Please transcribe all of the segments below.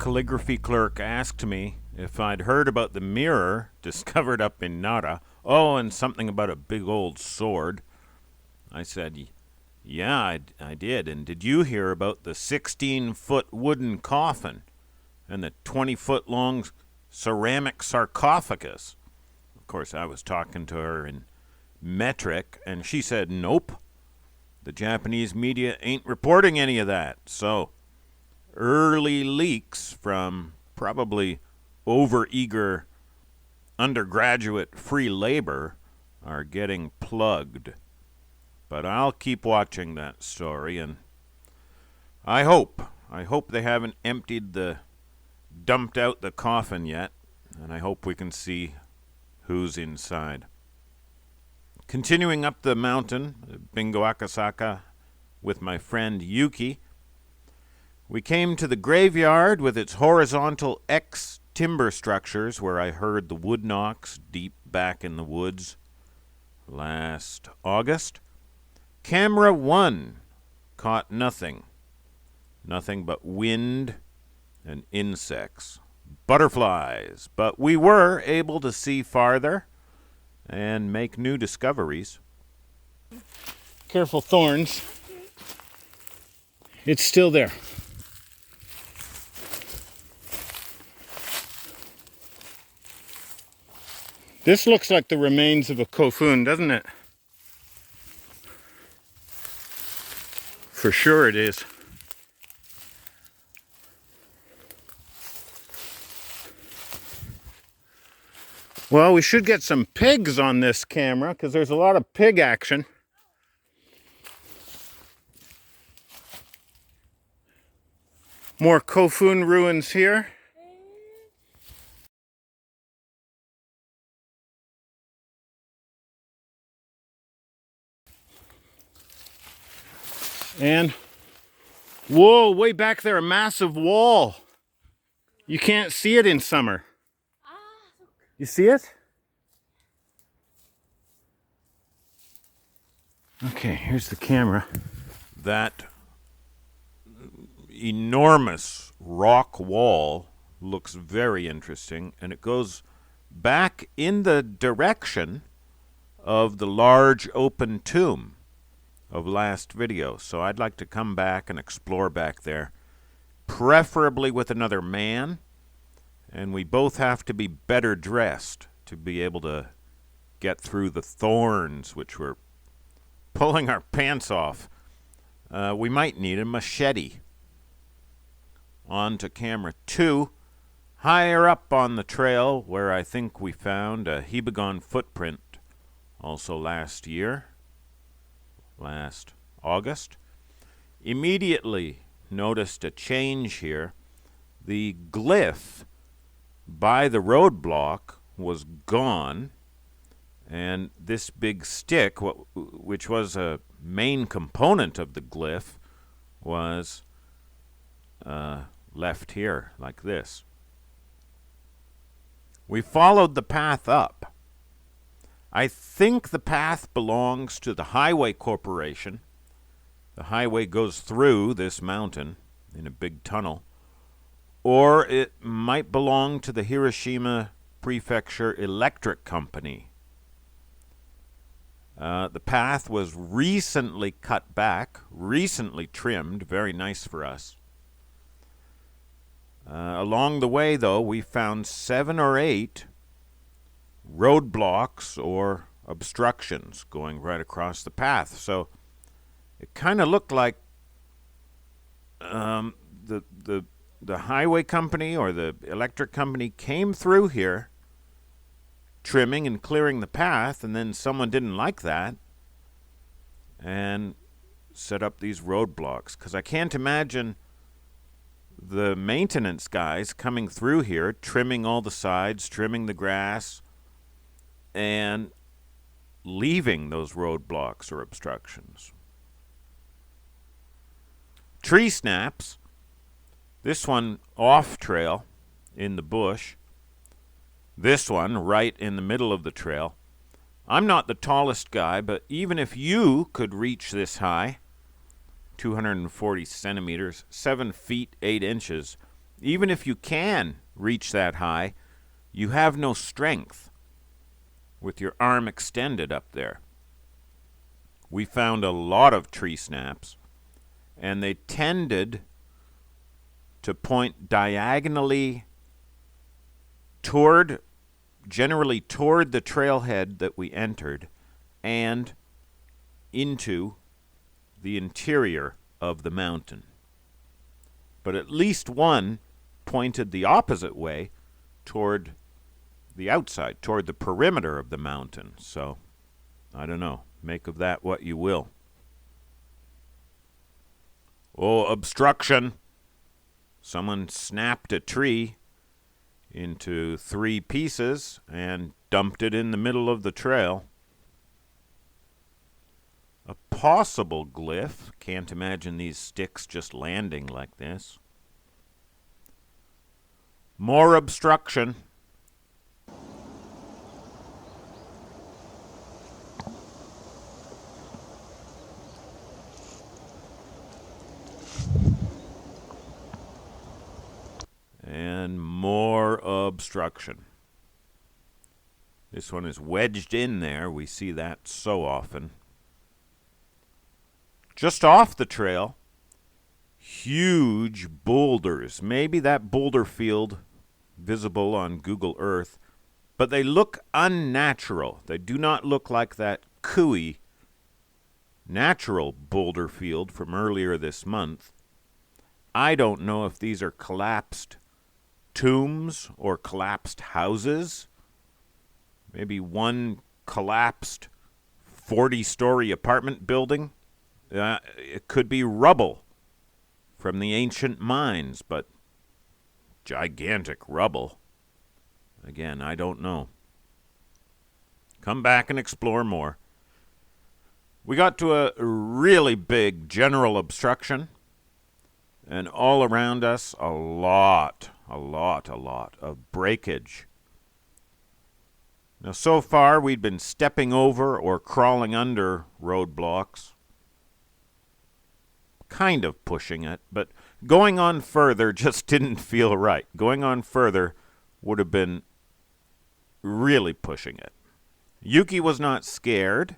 calligraphy clerk asked me if I'd heard about the mirror discovered up in Nara. Oh, and something about a big old sword. I said, yeah, I did. And did you hear about the 16-foot wooden coffin and the 20-foot-long ceramic sarcophagus? Of course, I was talking to her in metric, and she said, nope. The Japanese media ain't reporting any of that. So, early leaks from probably overeager undergraduate free labor are getting plugged. But I'll keep watching that story, and I hope they haven't dumped out the coffin yet, and I hope we can see who's inside. Continuing up the mountain, Bingo-Akasaka, with my friend Yuki, we came to the graveyard with its horizontal X timber structures where I heard the wood knocks deep back in the woods last August. Camera 1 caught nothing but wind and insects, butterflies, but we were able to see farther and make new discoveries. Careful thorns. It's still there. This looks like the remains of a kofun, doesn't it? For sure it is. Well, we should get some pigs on this camera because there's a lot of pig action. More kofun ruins here. And, whoa, way back there, a massive wall. You can't see it in summer. You see it? Okay, here's the camera. That enormous rock wall looks very interesting, and it goes back in the direction of the large open tomb of last video. So I'd like to come back and explore back there, preferably with another man. And we both have to be better dressed to be able to get through the thorns, which were pulling our pants off. We might need a machete. On to camera 2. Higher up on the trail, where I think we found a hibagon footprint, also last August. Immediately noticed a change here. The glyph by the roadblock was gone, and this big stick, which was a main component of the glyph, was left here like this. We followed the path up. I think the path belongs to the Highway Corporation. The highway goes through this mountain in a big tunnel. Or it might belong to the Hiroshima Prefecture Electric Company. The path was recently cut back, recently trimmed, very nice for us. Along the way, though, we found 7 or 8 roadblocks or obstructions going right across the path. So it kind of looked like the highway company or the electric company came through here trimming and clearing the path, and then someone didn't like that and set up these roadblocks. Because I can't imagine the maintenance guys coming through here, trimming all the sides, trimming the grass, and leaving those roadblocks or obstructions. Tree snaps. This one off trail in the bush. This one right in the middle of the trail. I'm not the tallest guy, but even if you could reach this high, 240 centimeters, 7 feet 8 inches, Even if you can reach that high, you have no strength with your arm extended up there. We found a lot of tree snaps, and they tended to point diagonally generally toward the trailhead that we entered and into the interior of the mountain. But at least one pointed the opposite way toward the outside, toward the perimeter of the mountain. So, I don't know. Make of that what you will. Oh, obstruction. Someone snapped a tree into 3 pieces and dumped it in the middle of the trail. A possible glyph. Can't imagine these sticks just landing like this. More obstruction. And more obstruction. This one is wedged in there. We see that so often. Just off the trail, huge boulders. Maybe that boulder field visible on Google Earth, but they look unnatural. They do not look like that cooey natural boulder field from earlier this month. I don't know if these are collapsed tombs or collapsed houses. Maybe one collapsed 40-story apartment building. It could be rubble from the ancient mines, but gigantic rubble. Again, I don't know. Come back and explore more. We got to a really big general obstruction, and all around us, a lot of breakage. Now, so far, we'd been stepping over or crawling under roadblocks. Kind of pushing it, but going on further just didn't feel right. Going on further would have been really pushing it. Yuki was not scared,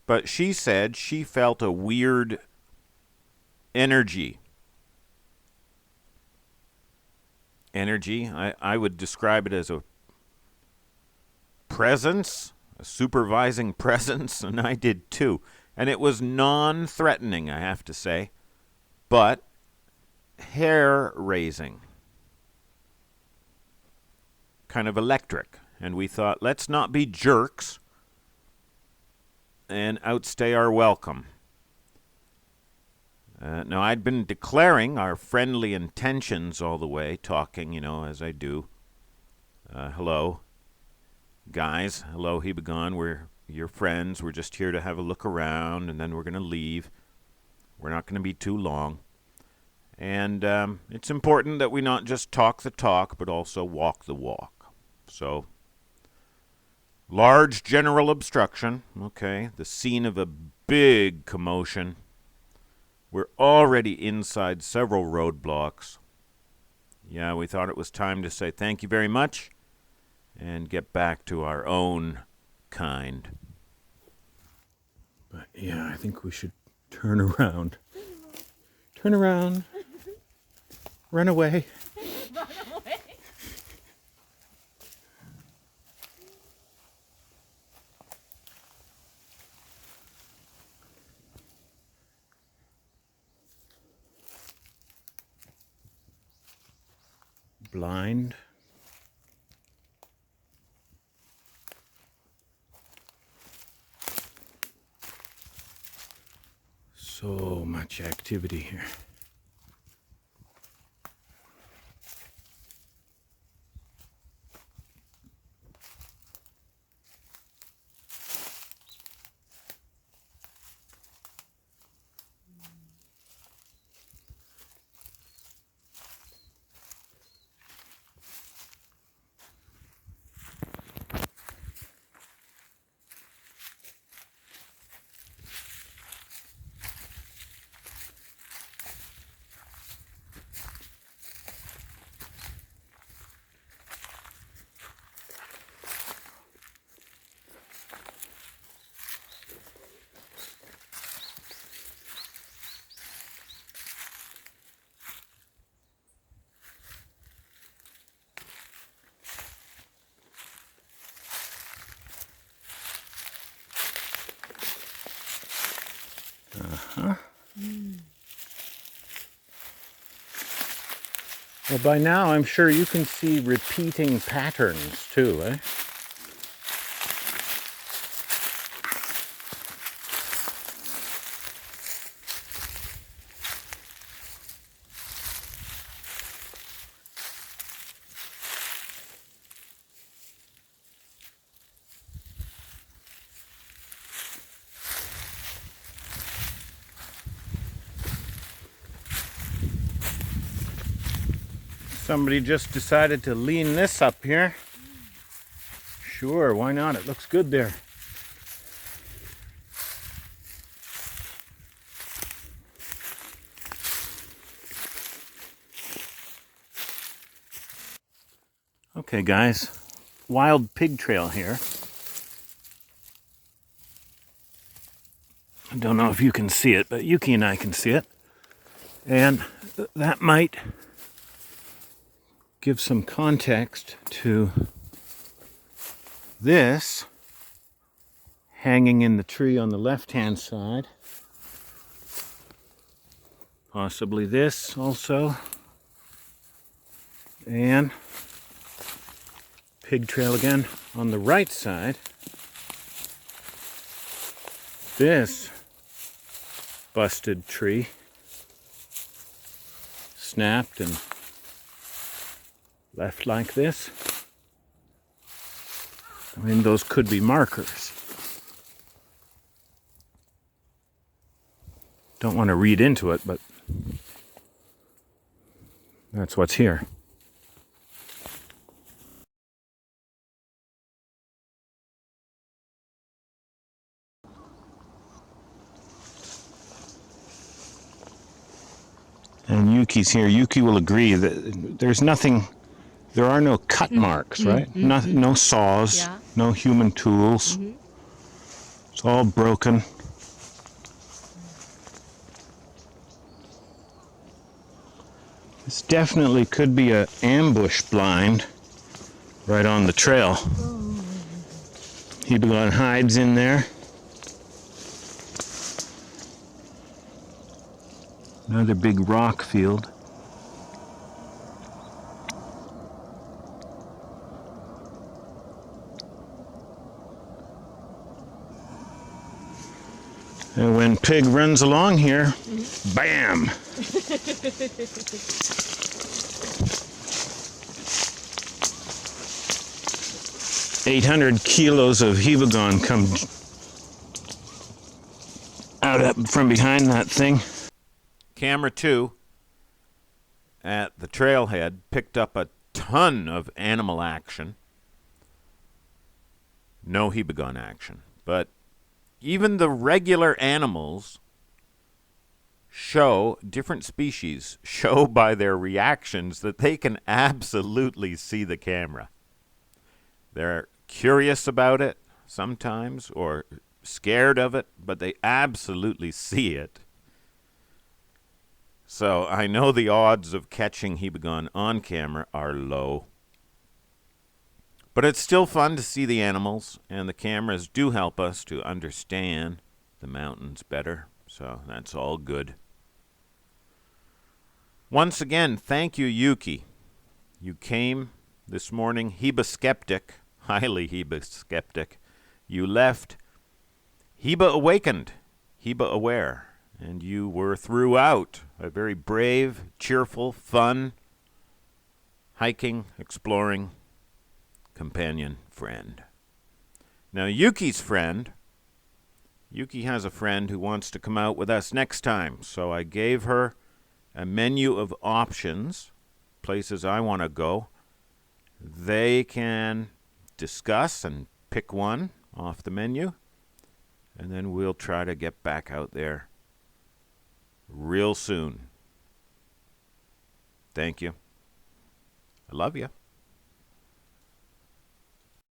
but she said she felt a weird energy. I would describe it as a presence, a supervising presence, and I did too. And it was non-threatening, I have to say, but hair-raising, kind of electric. And we thought, let's not be jerks and outstay our welcome. Now, I'd been declaring our friendly intentions all the way, talking, as I do. Hello, guys. Hello, hibagon. We're your friends. We're just here to have a look around, and then we're going to leave. We're not going to be too long. And it's important that we not just talk the talk, but also walk the walk. So, large general obstruction. Okay, the scene of a big commotion. We're already inside several roadblocks. Yeah, we thought it was time to say thank you very much and get back to our own kind. But yeah, I think we should turn around. Turn around. Run away. Run away. Blind. So much activity here. huh? Well, by now I'm sure you can see repeating patterns too, eh? Somebody just decided to lean this up here. Sure, why not? It looks good there. Okay, guys, wild pig trail here. I don't know if you can see it, but Yuki and I can see it. And that might give some context to this hanging in the tree on the left-hand side. Possibly this also. And pig trail again on the right side. This busted tree snapped and left like this. I mean, those could be markers. Don't want to read into it, but that's what's here. And Yuki's here. Yuki will agree that there's nothing, there are no cut marks, right? No saws, no human tools. It's all broken. This definitely could be an ambush blind right on the trail. Hibagon hides in there. Another big rock field. And when pig runs along here, bam! 800 kilos of hibagon come out from behind that thing. Camera 2 at the trailhead picked up a ton of animal action. No hibagon action. But even the regular animals show, different species show by their reactions that they can absolutely see the camera. They're curious about it sometimes or scared of it, but they absolutely see it. So I know the odds of catching hibagon on camera are low. But it's still fun to see the animals, and the cameras do help us to understand the mountains better. So that's all good. Once again, thank you, Yuki. You came this morning Hiba-skeptic, highly Hiba-skeptic. You left Hiba-awakened, Hiba-aware. And you were throughout a very brave, cheerful, fun, hiking, exploring companion friend. Now, Yuki's friend, Yuki has a friend who wants to come out with us next time. So I gave her a menu of options, places I want to go. They can discuss and pick one off the menu, and then we'll try to get back out there real soon. Thank you. I love you.